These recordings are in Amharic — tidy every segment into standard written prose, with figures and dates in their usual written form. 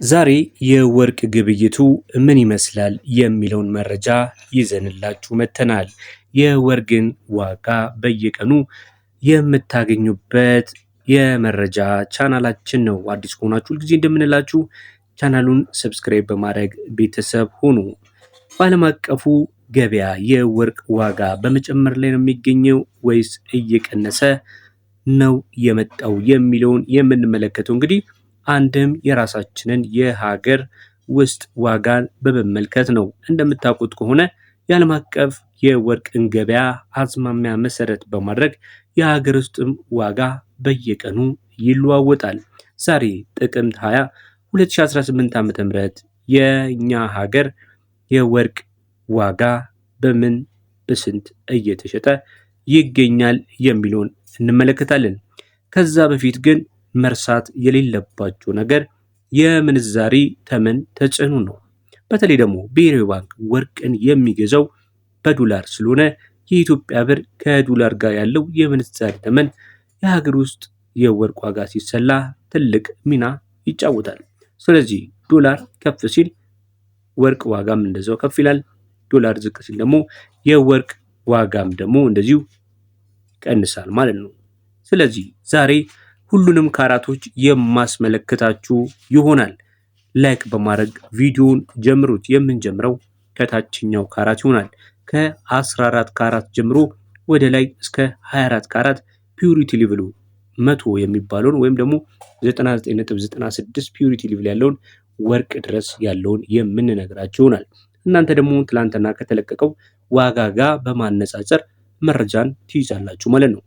ዛሬ የወርቅ ግብይቱ ምን ይመስላል የሚለውን መረጃ ይዘንላችሁ መጥተናል። የወርቅን ዋጋ በየቀኑ የምታገኙበት የመረጃ ቻናላችን ነው። አዲስ ከሆናችሁ ሁልጊዜ እንደምንላችሁ ቻናሉን ሰብስክራይብ በማድረግ ቤተሰብ ሁኑ። በዓለም አቀፉ ገበያ የወርቅ ዋጋ በመጨመር ላይ ነው የሚገኘው ወይስ እየቀነሰ ነው የመጣው የሚለውን የምንመለከተው እንግዲህ አንድም የራሳችንን የሀገር ውስጥ ዋጋን በመመልከት ነው። እንደምታውቁት ከሆነ የዓለም አቀፍ የወርቅን ገበያ አዝማሚያ መሰረት በማድረግ የሀገር ውስጥም ዋጋ በየቀኑ ይለዋወጣል። ዛሬ ጥቅምት 20 2018 ዓ.ም የኛ ሀገር የወርቅ ዋጋ በምን በስንት እየተሸጠ ይገኛል የሚለውን እንመለከታለን። ከዛ በፊት ግን መርሳት የሌለባቸው ነገር የምንዛሪ ተመን ተጽዕኖ ነው። በተለይ ደግሞ ብሔራዊ ባንክ ወርቅን የሚገዛው በዶላር ስለሆነ የኢትዮጵያ ብር ከዶላር ጋር ያለው የምንዛሪ ተመን የሀገር ውስጥ የወርቅ ዋጋ ሲሰላ ትልቅ ሚና ይጫወታል። ስለዚህ ዶላር ከፍ ሲል ወርቅ ዋጋም እንደዛው ከፍ ይላል። ዶላር ዝቅ ሲል ደግሞ የወርቅ ዋጋም ደግሞ እንደዚሁ ይቀንሳል ማለት ነው። ስለዚህ ዛሬ ሁሉንም ካራቶች የማስመለከታችሁ ይሆናል። ላይክ በማድረግ ቪዲዮውን ጀምሩት። የምንጀምረው ከታችኛው ካራት ይሆናል። ከ14 ካራት ጀምሮ ወደ ላይ እስከ 24 ካራት ፒዩሪቲ ሌቭሉ 100 የሚባለውን ወይም ደግሞ 99.96 ፒዩሪቲ ሌቭል ያለውን ወርቅ ድረስ ያለውን የምንነግራችሁ ይሆናል። እናንተ ደግሞ ትላንትና ከተለቀቀው ዋጋ ጋር በማነጻጸር መረጃን ትይዛላችሁ ማለት ነው።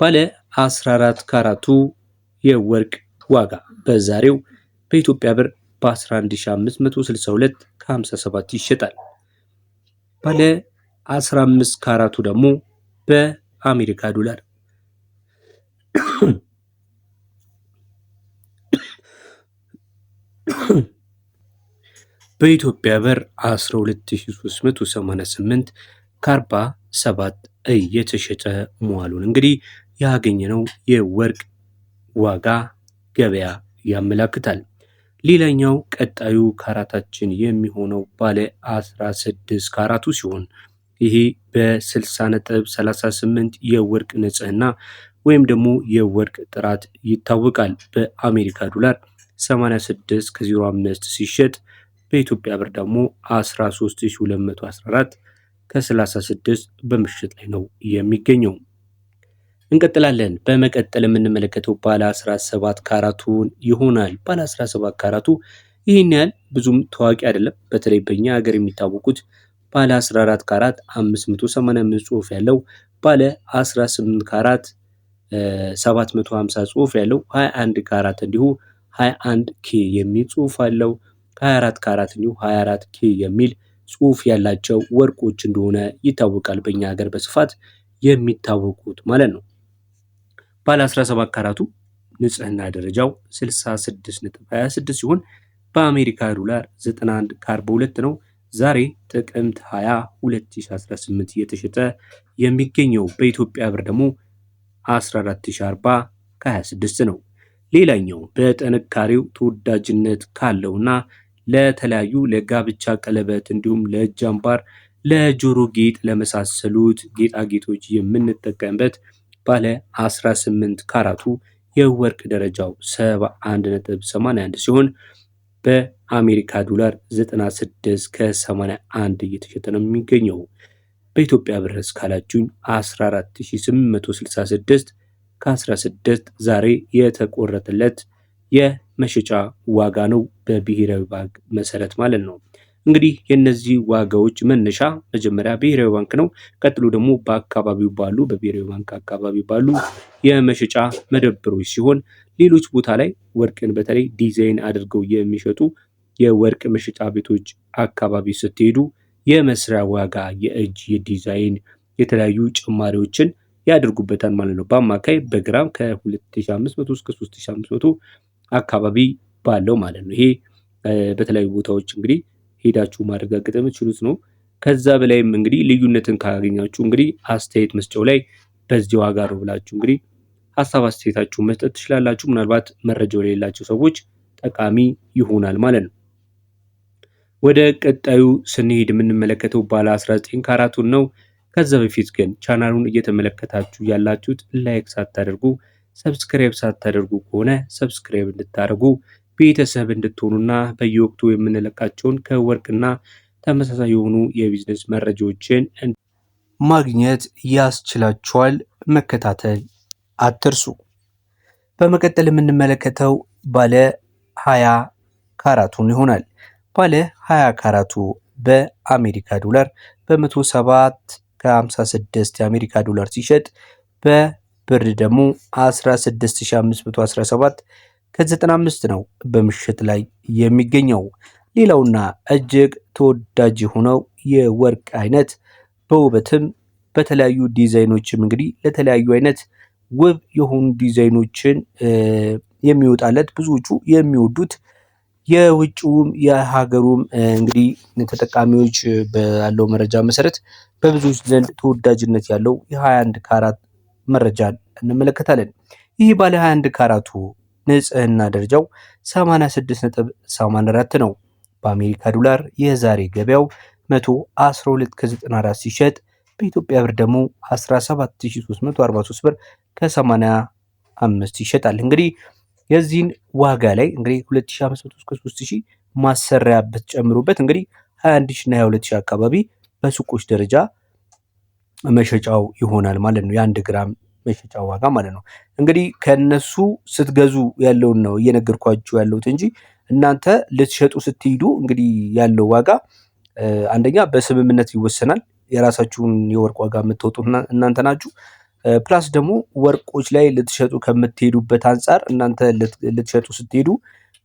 ባለ 14 ካራቱ የወርቅ ዋጋ በዛሬው በኢትዮጵያ ብር በ11562 ከ57 ይሸጣል። ባለ 15 ካራቱ ደግሞ በአሜሪካ ዶላር በኢትዮጵያ ብር 12388 ከ47 እየተሸጠ መዋሉን እንግዲህ ያገኘነው የወርቅ ዋጋ ገበያ ያመላክታል። ሌላኛው ቀጣዩ ካራታችን የሚሆነው ባለ 16 ካራቱ ሲሆን ይሄ በ60.38 የወርቅ ንጽህና ወይም ደግሞ የወርቅ ጥራት ይታወቃል። በአሜሪካ ዶላር 86 ከ05 ሲሸጥ በኢትዮጵያ ብር ደግሞ 13214 ከ36 በምሽት ላይ ነው የሚገኘው። እንቀጥላለን። በመቀጠል የምንመለከተው ባለ 17 ካራቱን ይሆናል። ባለ 17 ካራቱ ይህን ያህል ብዙም ታዋቂ አይደለም። በተለይ በእኛ ሀገር የሚታወቁት ባለ 14 ካራት 585 ጽሁፍ ያለው፣ ባለ 18 ካራት 750 ጽሁፍ ያለው፣ 21 ካራት እንዲሁ 21 ኬ የሚል ጽሁፍ አለው። 24 ካራት እንዲሁ 24 ኬ የሚል ጽሁፍ ያላቸው ወርቆች እንደሆነ ይታወቃል። በእኛ ሀገር በስፋት የሚታወቁት ማለት ነው። ባለ 17 ካራቱ ንጽህና ደረጃው 66.26 ሲሆን በአሜሪካ ዶላር 91 ከ42 ነው። ዛሬ ጥቅምት 20 2018 እየተሸጠ የሚገኘው በኢትዮጵያ ብር ደግሞ 14040 ከ26 ነው። ሌላኛው በጥንካሬው ተወዳጅነት ካለውና ለተለያዩ ለጋብቻ ቀለበት እንዲሁም ለእጅ አምባር፣ ለጆሮ ጌጥ ለመሳሰሉት ጌጣጌጦች የምንጠቀምበት ባለ 18 ካራቱ የወርቅ ደረጃው 71.81 ሲሆን በአሜሪካ ዶላር 96 ከ81 እየተሸጠ ነው የሚገኘው። በኢትዮጵያ ብር ካላችሁኝ 14866 ከ16 ዛሬ የተቆረጠለት የመሸጫ ዋጋ ነው በብሔራዊ ባንክ መሰረት ማለት ነው። እንግዲህ የነዚህ ዋጋዎች መነሻ መጀመሪያ ብሔራዊ ባንክ ነው። ቀጥሎ ደግሞ በአካባቢው ባሉ በብሔራዊ ባንክ አካባቢ ባሉ የመሸጫ መደብሮች ሲሆን ሌሎች ቦታ ላይ ወርቅን በተለይ ዲዛይን አድርገው የሚሸጡ የወርቅ መሸጫ ቤቶች አካባቢ ስትሄዱ የመስሪያ ዋጋ፣ የእጅ፣ የዲዛይን የተለያዩ ጭማሪዎችን ያደርጉበታል ማለት ነው። በአማካይ በግራም ከ2500 እስከ 3500 አካባቢ ባለው ማለት ነው። ይሄ በተለያዩ ቦታዎች እንግዲህ ሄዳችሁ ማረጋገጥ የምትችሉት ነው። ከዛ በላይም እንግዲህ ልዩነትን ካገኛችሁ እንግዲህ አስተያየት መስጫው ላይ በዚህ ዋጋ ነው ብላችሁ እንግዲህ ሀሳብ አስተያየታችሁ መስጠት ትችላላችሁ። ምናልባት መረጃው የሌላቸው ሰዎች ጠቃሚ ይሆናል ማለት ነው። ወደ ቀጣዩ ስንሄድ የምንመለከተው ባለ 19 ካራቱን ነው። ከዛ በፊት ግን ቻናሉን እየተመለከታችሁ ያላችሁት ላይክ ሳታደርጉ ሰብስክራይብ ሳታደርጉ ከሆነ ሰብስክራይብ እንድታደርጉ ቤተሰብ እንድትሆኑና በየወቅቱ የምንለቃቸውን ከወርቅና ተመሳሳይ የሆኑ የቢዝነስ መረጃዎችን ማግኘት ያስችላችኋል። መከታተል አትርሱ። በመቀጠል የምንመለከተው ባለ 20 ካራቱን ይሆናል። ባለ 20 ካራቱ በአሜሪካ ዶላር በ107 ከ56 የአሜሪካ ዶላር ሲሸጥ በብር ደግሞ 16517 ከ95 ነው በምሽት ላይ የሚገኘው። ሌላውና እጅግ ተወዳጅ የሆነው የወርቅ አይነት በውበትም በተለያዩ ዲዛይኖችም እንግዲህ ለተለያዩ አይነት ውብ የሆኑ ዲዛይኖችን የሚወጣለት ብዙዎቹ የሚወዱት የውጭውም የሀገሩም እንግዲህ ተጠቃሚዎች ባለው መረጃ መሰረት በብዙዎች ዘንድ ተወዳጅነት ያለው የ21 ካራት መረጃን እንመለከታለን። ይህ ባለ 21 ካራቱ ንጽህና ደረጃው 86.84 ነው። በአሜሪካ ዶላር የዛሬ ገበያው 112 ከ94 ሲሸጥ በኢትዮጵያ ብር ደግሞ 17343 ብር ከ85 ይሸጣል። እንግዲህ የዚህን ዋጋ ላይ እንግዲህ 2500 እስከ 3000 ማሰሪያ ብትጨምሩበት እንግዲህ 21000 እና 22000 አካባቢ በሱቆች ደረጃ መሸጫው ይሆናል ማለት ነው። የ1 ግራም መሸጫው ዋጋ ማለት ነው። እንግዲህ ከነሱ ስትገዙ ያለውን ነው እየነገርኳችሁ ያለሁት እንጂ እናንተ ልትሸጡ ስትሄዱ እንግዲህ ያለው ዋጋ አንደኛ በስምምነት ይወሰናል። የራሳችሁን የወርቅ ዋጋ የምትወጡ እናንተ ናችሁ። ፕላስ ደግሞ ወርቆች ላይ ልትሸጡ ከምትሄዱበት አንጻር እናንተ ልትሸጡ ስትሄዱ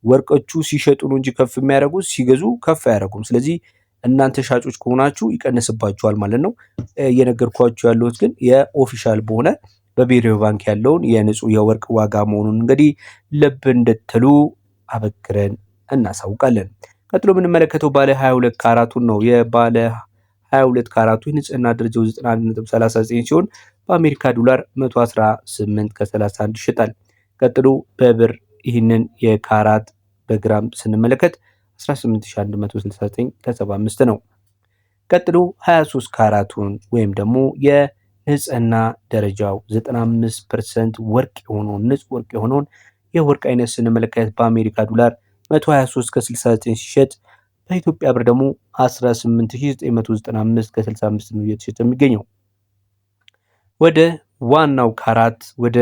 ወርቆቹ ሲሸጡ ነው እንጂ ከፍ የሚያደርጉት ሲገዙ ከፍ አያደርጉም። ስለዚህ እናንተ ሻጮች ከሆናችሁ ይቀንስባችኋል ማለት ነው። እየነገርኳችሁ ያለሁት ግን የኦፊሻል በሆነ በብሔራዊ ባንክ ያለውን የንጹህ የወርቅ ዋጋ መሆኑን እንግዲህ ልብ እንድትሉ አበክረን እናሳውቃለን። ቀጥሎ የምንመለከተው ባለ 22 ካራቱን ነው። የባለ 22 ካራቱ የንጽህና ደረጃው 91.39 ሲሆን በአሜሪካ ዶላር 118 ከ31 ይሸጣል። ቀጥሎ በብር ይህንን የካራት በግራም ስንመለከት 18169 ከ75 ነው። ቀጥሎ 23 ካራቱን ወይም ደግሞ የንጽህና ደረጃው 95% ወርቅ የሆነውን ንጹህ ወርቅ የሆነውን የወርቅ አይነት ስንመለከት በአሜሪካ ዶላር 123 ከ69 ሲሸጥ በኢትዮጵያ ብር ደግሞ 18995 ከ65 ነው እየተሸጠ የሚገኘው። ወደ ዋናው ካራት ወደ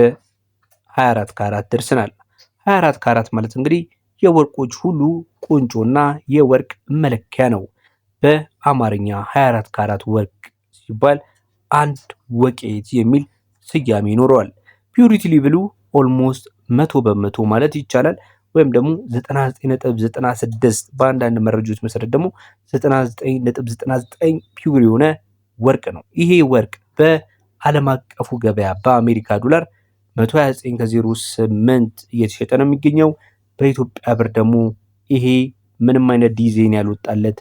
24 ካራት ደርሰናል። 24 ካራት ማለት እንግዲህ የወርቆች ሁሉ ቁንጮና የወርቅ መለኪያ ነው። በአማርኛ 24 ካራት ወርቅ ሲባል አንድ ወቄት የሚል ስያሜ ይኖረዋል። ፒዩሪቲ ሌቭሉ ኦልሞስት 100% ማለት ይቻላል ወይም ደግሞ 99.96 በአንዳንድ መረጃዎች መሰረት ደግሞ 99.99 ፒውር የሆነ ወርቅ ነው። ይሄ ወርቅ በዓለም አቀፉ ገበያ በአሜሪካ ዶላር 129 ከ08 እየተሸጠ ነው የሚገኘው። በኢትዮጵያ ብር ደግሞ ይሄ ምንም አይነት ዲዛይን ያልወጣለት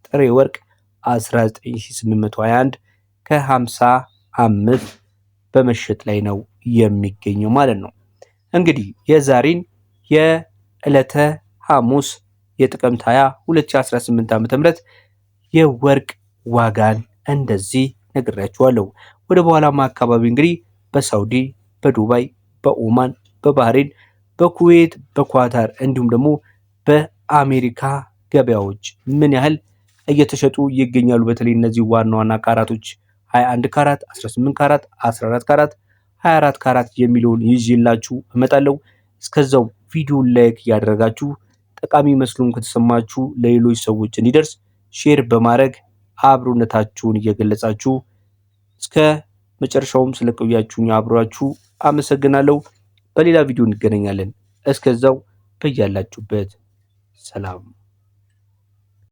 ጥሬ ወርቅ 19821 ከ55 በመሸጥ ላይ ነው የሚገኘው ማለት ነው። እንግዲህ የዛሬን የዕለተ ሐሙስ የጥቅምት 20 2018 ዓ.ም የወርቅ ዋጋን እንደዚህ ነግሬያችኋለሁ። ወደ በኋላማ አካባቢ እንግዲህ በሳውዲ፣ በዱባይ፣ በኦማን፣ በባህሬን፣ በኩዌት፣ በኳታር እንዲሁም ደግሞ በአሜሪካ ገበያዎች ምን ያህል እየተሸጡ ይገኛሉ። በተለይ እነዚህ ዋና ዋና ካራቶች 21 ካራት፣ 18 ካራት፣ 14 ካራት፣ 24 ካራት የሚለውን ይዤላችሁ እመጣለሁ። እስከዛው ቪዲዮ ላይክ እያደረጋችሁ ጠቃሚ መስሎም ከተሰማችሁ ለሌሎች ሰዎች እንዲደርስ ሼር በማድረግ አብሮነታችሁን እየገለጻችሁ እስከ መጨረሻውም ስለቆያችሁኝ አብሯችሁ አመሰግናለሁ። በሌላ ቪዲዮ እንገናኛለን። እስከዛው በያላችሁበት ሰላም